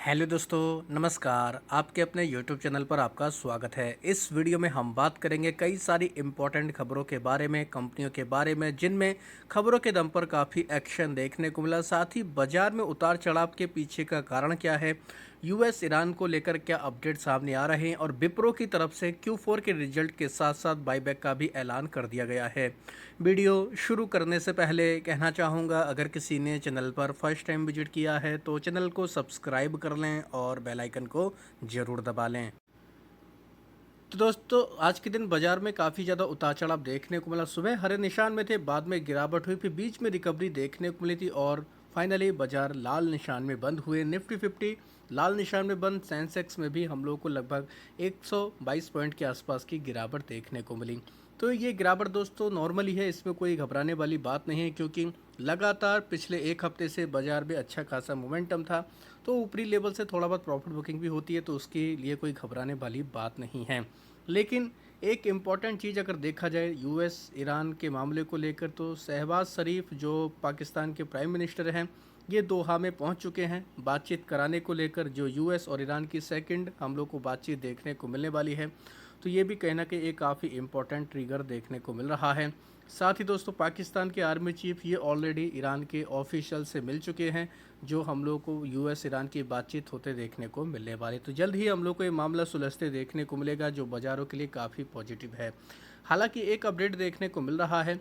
Hello दोस्तों, नमस्कार। आपके अपने यूट्यूब चैनल पर आपका स्वागत है। इस वीडियो में हम बात करेंगे कई सारी इम्पोर्टेंट खबरों के बारे में, कंपनियों के बारे में, जिनमें खबरों के दम पर काफ़ी एक्शन देखने को मिला। साथ ही बाजार में उतार चढ़ाव के पीछे का कारण क्या है, यूएस ईरान को लेकर क्या अपडेट सामने आ रहे हैं और विप्रो की तरफ से Q4 के रिजल्ट के साथ साथ बाईबैक का भी ऐलान कर दिया गया है। वीडियो शुरू करने से पहले कहना चाहूँगा, अगर किसी ने चैनल पर फर्स्ट टाइम विजिट किया है तो चैनल को सब्सक्राइब कर लें और बेल आइकन को ज़रूर दबा लें। तो दोस्तों, आज के दिन बाजार में काफ़ी ज़्यादा उतार चढ़ाव देखने को मिला। सुबह हरे निशान में थे, बाद में गिरावट हुई, फिर बीच में रिकवरी देखने को मिली थी और फाइनली बाजार लाल निशान में बंद हुए। निफ्टी 50 लाल निशान में बंद। सेंसेक्स में भी हम लोगों को लगभग 122 पॉइंट के आसपास की गिरावट देखने को मिली। तो ये गिरावट दोस्तों नॉर्मली है, इसमें कोई घबराने वाली बात नहीं है, क्योंकि लगातार पिछले एक हफ्ते से बाजार में अच्छा खासा मोमेंटम था। तो ऊपरी लेवल से थोड़ा बहुत प्रॉफिट बुकिंग भी होती है, तो उसके लिए कोई घबराने वाली बात नहीं है। लेकिन एक इम्पॉर्टेंट चीज़ अगर देखा जाए यूएस ईरान के मामले को लेकर, तो शहबाज शरीफ जो पाकिस्तान के प्राइम मिनिस्टर हैं, ये दोहा में पहुंच चुके हैं बातचीत कराने को लेकर। जो यूएस और ईरान की सेकंड हम लोग को बातचीत देखने को मिलने वाली है, तो ये भी कहीं ना कहीं एक काफ़ी इम्पोर्टेंट ट्रिगर देखने को मिल रहा है। साथ ही दोस्तों, पाकिस्तान के आर्मी चीफ ये ऑलरेडी ईरान के ऑफिशियल से मिल चुके हैं, जो हम लोग को यूएस ईरान की बातचीत होते देखने को मिलने वाली। तो जल्द ही हम लोग को ये मामला सुलझते देखने को मिलेगा, जो बाज़ारों के लिए काफ़ी पॉजिटिव है। हालांकि एक अपडेट देखने को मिल रहा है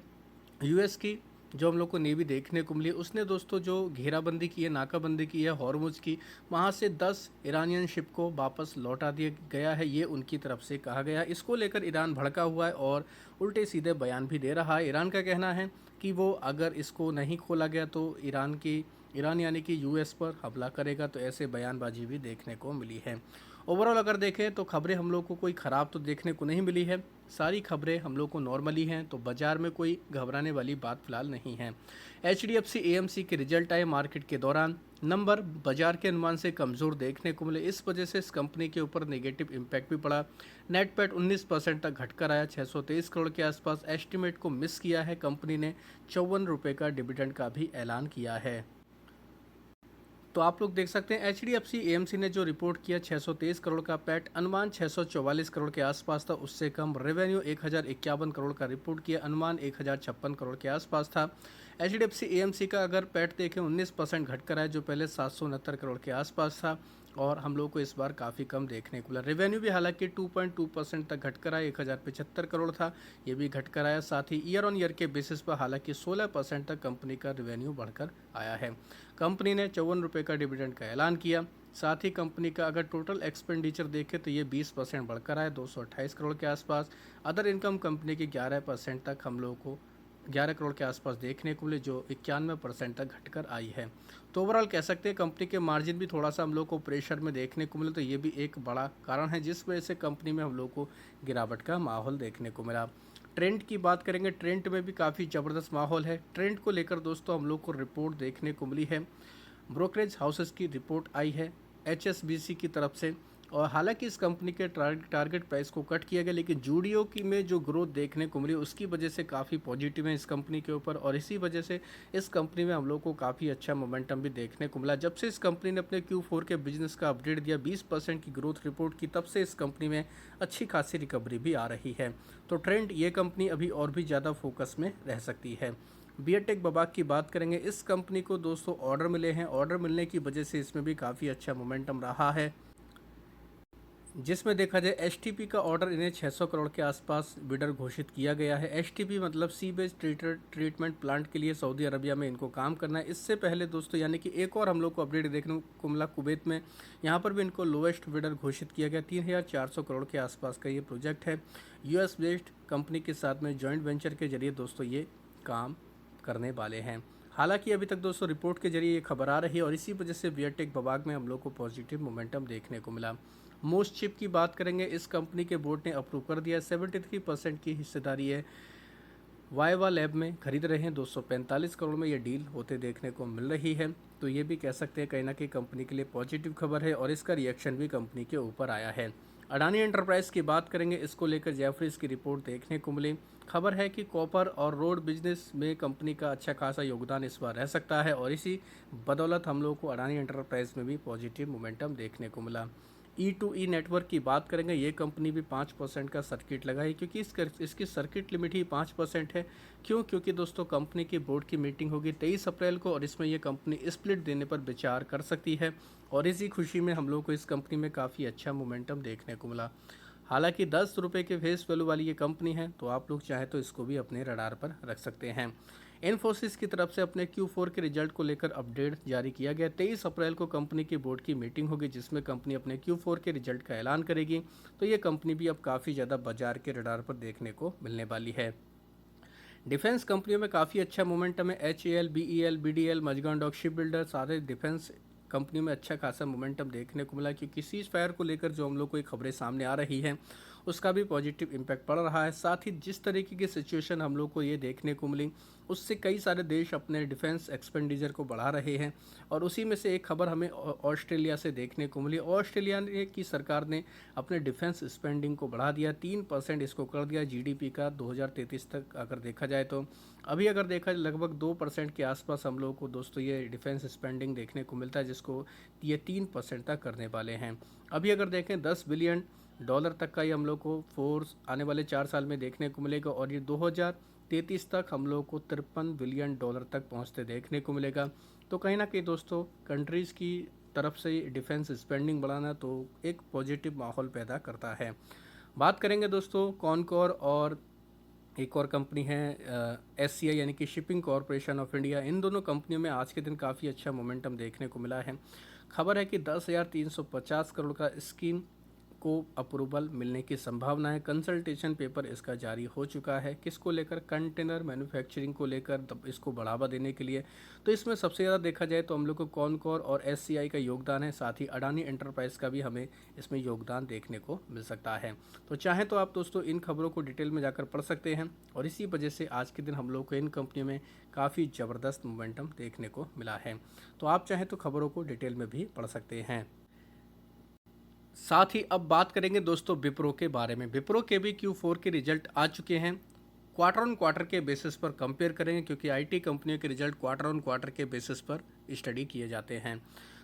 यूएस की, जो हम लोग को नेवी देखने को मिली। उसने दोस्तों जो घेराबंदी की है, नाकाबंदी की है हॉर्मुज की, वहाँ से 10 ईरानियन शिप को वापस लौटा दिया गया है, ये उनकी तरफ से कहा गया। इसको लेकर ईरान भड़का हुआ है और उल्टे सीधे बयान भी दे रहा है। ईरान का कहना है कि वो अगर इसको नहीं खोला गया तो ईरान यानी कि यूएस पर हमला करेगा। तो ऐसे बयानबाजी भी देखने को मिली है। ओवरऑल अगर देखें तो खबरें हम लोग को कोई ख़राब तो देखने को नहीं मिली है, सारी खबरें हम लोग को नॉर्मली हैं। तो बाज़ार में कोई घबराने वाली बात फिलहाल नहीं है। HDFC AMC के रिजल्ट आए मार्केट के दौरान, नंबर बाजार के अनुमान से कमज़ोर देखने को मिले। इस वजह से इस कंपनी के ऊपर नेगेटिव इम्पैक्ट भी पड़ा। नेट पैट 19% तक घटकर आया, 623 करोड़ के आसपास। एस्टिमेट को मिस किया है कंपनी ने। 54 रुपये का डिविडेंड का भी ऐलान किया है। तो आप लोग देख सकते हैं HDFC AMC ने जो रिपोर्ट किया, 623 करोड़ का पैट, अनुमान 644 करोड़ के आसपास था, उससे कम। रेवेन्यू 1051 करोड़ का रिपोर्ट किया, अनुमान 1056 करोड़ के आसपास था। HDFC AMC का अगर पैट देखें 19% घटकर आया, जो पहले 769 करोड़ के आसपास था, और हम लोग को इस बार काफ़ी कम देखने को मिला। रेवेन्यू भी हालांकि 2.2% तक घटकर आया, 1075 करोड़ था, ये भी घटकर आया। साथ ही ईयर ऑन ईयर के बेसिस पर हालांकि 16% तक कंपनी का रेवेन्यू बढ़कर आया है। कंपनी ने 54 रुपये का डिविडेंड का ऐलान किया। साथ ही कंपनी का अगर टोटल एक्सपेंडिचर देखें तो ये 20% बढ़कर आया, 228 करोड़ के आसपास। अदर इनकम कंपनी की 11% तक हम लोगों को 11 करोड़ के आसपास देखने को मिले, जो 91% तक घटकर आई है। तो ओवरऑल कह सकते हैं कंपनी के मार्जिन भी थोड़ा सा हम लोग को प्रेशर में देखने को मिले। तो ये भी एक बड़ा कारण है जिस वजह से कंपनी में हम लोग को गिरावट का माहौल देखने को मिला। ट्रेंड की बात करेंगे, ट्रेंड में भी काफ़ी ज़बरदस्त माहौल है। ट्रेंड को लेकर दोस्तों हम लोग को रिपोर्ट देखने को मिली है, ब्रोकरेज हाउसेस की रिपोर्ट आई है HSBC की तरफ से। और हालांकि इस कंपनी के टारगेट प्राइस को कट किया गया, लेकिन जूडियो की में जो ग्रोथ देखने को मिली उसकी वजह से काफ़ी पॉजिटिव है इस कंपनी के ऊपर, और इसी वजह से इस कंपनी में हम लोग को काफ़ी अच्छा मोमेंटम भी देखने को मिला। जब से इस कंपनी ने अपने Q4 के बिजनेस का अपडेट दिया, 20% की ग्रोथ रिपोर्ट की, तब से इस कंपनी में अच्छी खासी रिकवरी भी आ रही है। तो ट्रेंड ये कंपनी अभी और भी ज़्यादा फोकस में रह सकती है। बियरटेक बबाक की बात करेंगे, इस कंपनी को दोस्तों ऑर्डर मिले हैं। ऑर्डर मिलने की वजह से इसमें भी काफ़ी अच्छा मोमेंटम रहा है, जिसमें देखा जाए एसटीपी का ऑर्डर इन्हें 600 करोड़ के आसपास बिडर घोषित किया गया है। एसटीपी मतलब सी बेस्ड ट्रीटमेंट प्लांट के लिए सऊदी अरबिया में इनको काम करना है। इससे पहले दोस्तों यानी कि एक और हम लोग को अपडेट देखने को मिला कुवैत में, यहाँ पर भी इनको लोएस्ट बिडर घोषित किया गया। 3400 करोड़ के आसपास का ये प्रोजेक्ट है। US बेस्ड कंपनी के साथ में जॉइंट वेंचर के जरिए दोस्तों ये काम करने वाले हैं। हालांकि अभी तक दोस्तों रिपोर्ट के जरिए ये खबर आ रही है, और इसी वजह से बियरटेक बबाक में हम लोग को पॉजिटिव मोमेंटम देखने को मिला। मोस्ट चिप की बात करेंगे, इस कंपनी के बोर्ड ने अप्रूव कर दिया। 73% की हिस्सेदारी है वाइवा लैब में खरीद रहे हैं। 245 करोड़ में ये डील होते देखने को मिल रही है। तो ये भी कह सकते हैं कहीं ना कहीं कंपनी के लिए पॉजिटिव खबर है, और इसका रिएक्शन भी कंपनी के ऊपर आया है। अडानी एंटरप्राइज की बात करेंगे, इसको लेकर जेफरीज की रिपोर्ट देखने को मिली। खबर है कि कॉपर और रोड बिजनेस में कंपनी का अच्छा खासा योगदान इस बार रह सकता है और इसी बदौलत हम लोग को अडानी एंटरप्राइज में भी पॉजिटिव मोमेंटम देखने को मिला। E2E नेटवर्क की बात करेंगे, ये कंपनी भी 5% का सर्किट लगाई, क्योंकि इसकी सर्किट लिमिट ही 5% है। क्यों? क्योंकि दोस्तों कंपनी की बोर्ड की मीटिंग होगी 23 अप्रैल को और इसमें ये कंपनी स्प्लिट देने पर विचार कर सकती है और इसी खुशी में हम लोग को इस कंपनी में काफ़ी अच्छा मोमेंटम देखने को मिला। हालांकि 10 रुपये के फेस वैल्यू वाली ये कंपनी है, तो आप लोग चाहें तो इसको भी अपने रडार पर रख सकते हैं। इन्फोसिस की तरफ से अपने Q4 के रिजल्ट को लेकर अपडेट जारी किया गया। 23 अप्रैल को कंपनी की बोर्ड की मीटिंग होगी जिसमें कंपनी अपने Q4 के रिजल्ट का ऐलान करेगी। तो ये कंपनी भी अब काफ़ी ज़्यादा बाजार के रडार पर देखने को मिलने वाली है। डिफेंस कंपनियों में काफ़ी अच्छा मोमेंटम है। HAL, BEL, BDL, Mazagon dock ship builder, सारे डिफेंस कंपनियों में अच्छा खासा मोमेंटम देखने को मिला, क्योंकि सीज फायर को लेकर जो हम लोग को एक खबरें सामने आ रही हैं उसका भी पॉजिटिव इम्पैक्ट पड़ रहा है। साथ ही जिस तरीके की सिचुएशन हम लोग को ये देखने को मिली, उससे कई सारे देश अपने डिफेंस एक्सपेंडिचर को बढ़ा रहे हैं और उसी में से एक खबर हमें ऑस्ट्रेलिया से देखने को मिली। ऑस्ट्रेलिया की सरकार ने अपने डिफेंस स्पेंडिंग को बढ़ा दिया, 3% इसको कर दिया GDP का 2033 तक अगर देखा जाए तो। अभी अगर देखा लगभग 2% के आसपास हम लोग को दोस्तों ये डिफेंस स्पेंडिंग देखने को मिलता है, जिसको ये 3% तक करने वाले हैं। अभी अगर देखें $10 बिलियन तक का ये हम लोग को फोर्स आने वाले 4 साल में देखने को मिलेगा और ये 2033 तक हम लोग को $53 बिलियन तक पहुंचते देखने को मिलेगा। तो कहीं ना कहीं दोस्तों कंट्रीज़ की तरफ से डिफेंस स्पेंडिंग बढ़ाना तो एक पॉजिटिव माहौल पैदा करता है। बात करेंगे दोस्तों कॉनकोर और एक और कंपनी है SCI यानी कि शिपिंग कॉरपोरेशन ऑफ इंडिया। इन दोनों कंपनियों में आज के दिन काफ़ी अच्छा मोमेंटम देखने को मिला है। खबर है कि 10,350 करोड़ का स्कीम को अप्रूवल मिलने की संभावना है। कंसल्टेशन पेपर इसका जारी हो चुका है। किसको लेकर? कंटेनर मैन्युफैक्चरिंग को लेकर, इसको बढ़ावा देने के लिए। तो इसमें सबसे ज़्यादा देखा जाए तो हम लोग को कॉनकोर और SCI का योगदान है, साथ ही अडानी एंटरप्राइज का भी हमें इसमें योगदान देखने को मिल सकता है। तो चाहें तो आप दोस्तों इन खबरों को डिटेल में जाकर पढ़ सकते हैं और इसी वजह से आज के दिन हम लोग को इन कंपनियों में काफ़ी ज़बरदस्त मोमेंटम देखने को मिला है। तो आप चाहें तो खबरों को डिटेल में भी पढ़ सकते हैं। साथ ही अब बात करेंगे दोस्तों विप्रो के बारे में। विप्रो के भी Q4 के रिजल्ट आ चुके हैं। क्वार्टर ऑन क्वार्टर के बेसिस पर कंपेयर करेंगे, क्योंकि IT कंपनियों के रिजल्ट क्वार्टर ऑन क्वार्टर के बेसिस पर स्टडी किए जाते हैं।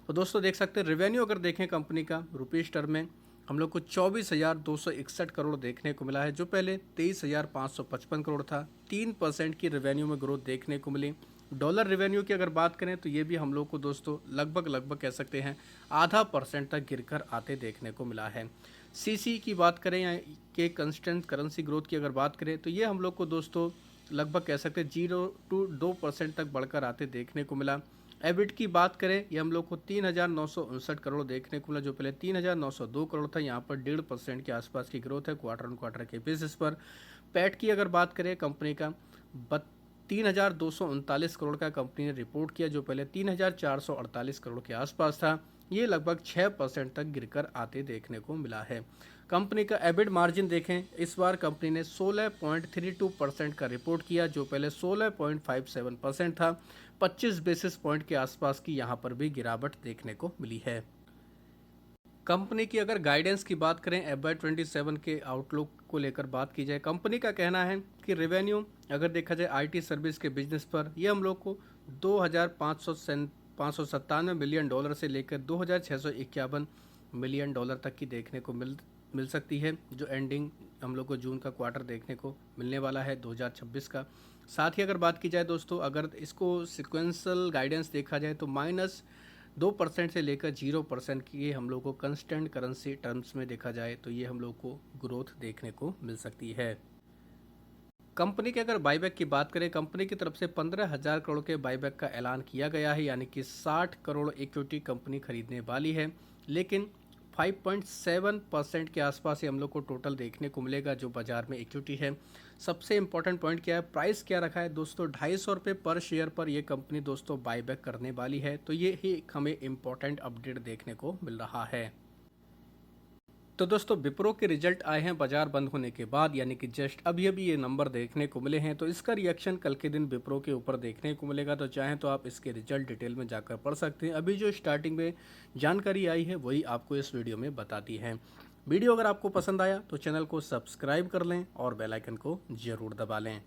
तो दोस्तों देख सकते हैं रेवेन्यू अगर देखें कंपनी का रुपीज़ टर्म में हम लोग को 24,261 करोड़ देखने को मिला है, जो पहले 23,555 करोड़ था। 3% की रेवेन्यू में ग्रोथ देखने को मिली। डॉलर रेवेन्यू की अगर बात करें तो ये भी हम लोग को दोस्तों लगभग कह सकते हैं ½ % तक गिरकर आते देखने को मिला है। CC की बात करें या के कंस्टेंट करेंसी ग्रोथ की अगर बात करें तो ये हम लोग को दोस्तों लगभग कह सकते हैं 0 to 2% तक बढ़कर आते देखने को मिला। एबिट की बात करें ये हम लोग को 3,959 करोड़ देखने को मिला, जो पहले 3,902 करोड़ था। यहाँ पर 1.5% के आसपास की ग्रोथ है क्वार्टर ऑन क्वार्टर के बेसिस पर। पैट की अगर बात करें कंपनी का 3,239 करोड़ का कंपनी ने रिपोर्ट किया, जो पहले 3,448 करोड़ के आसपास था। ये लगभग 6% तक गिरकर आते देखने को मिला है। कंपनी का एबिट मार्जिन देखें, इस बार कंपनी ने 16.32% का रिपोर्ट किया, जो पहले 16.57% था। 25 बेसिस पॉइंट के आसपास की यहाँ पर भी गिरावट देखने को मिली है। कंपनी की अगर गाइडेंस की बात करें FY27 के आउटलुक को लेकर बात की जाए, कंपनी का कहना है कि रेवेन्यू अगर देखा जाए IT सर्विस के बिजनेस पर, ये हम लोग को $2,597 मिलियन से लेकर $2,651 मिलियन तक की देखने को मिल सकती है, जो एंडिंग हम लोग को जून का क्वार्टर देखने को मिलने वाला है 2026 का। साथ ही अगर बात की जाए दोस्तों, अगर इसको सिक्वेंसल गाइडेंस देखा जाए तो -2% से लेकर 0% की हम लोग को कंस्टेंट करेंसी टर्म्स में देखा जाए तो ये हम लोग को ग्रोथ देखने को मिल सकती है। कंपनी के अगर बाईबैक की बात करें, कंपनी की तरफ से 15,000 करोड़ के बाईबैक का ऐलान किया गया है, यानी कि 60 करोड़ इक्विटी कंपनी खरीदने वाली है। लेकिन 5.7% के आसपास ही हम लोग को टोटल देखने को मिलेगा जो बाजार में इक्विटी है। सबसे इंपॉर्टेंट पॉइंट क्या है, प्राइस क्या रखा है दोस्तों, ₹250 पर शेयर पर ये कंपनी दोस्तों बाईबैक करने वाली है। तो ये ही हमें इंपॉर्टेंट अपडेट देखने को मिल रहा है। तो दोस्तों विप्रो के रिजल्ट आए हैं बाजार बंद होने के बाद, यानी कि जस्ट अभी ये नंबर देखने को मिले हैं। तो इसका रिएक्शन कल के दिन विप्रो के ऊपर देखने को मिलेगा। तो चाहें तो आप इसके रिजल्ट डिटेल में जाकर पढ़ सकते हैं। अभी जो स्टार्टिंग में जानकारी आई है वही आपको इस वीडियो में बताती है। वीडियो अगर आपको पसंद आया तो चैनल को सब्सक्राइब कर लें और बेल आइकन को ज़रूर दबा लें।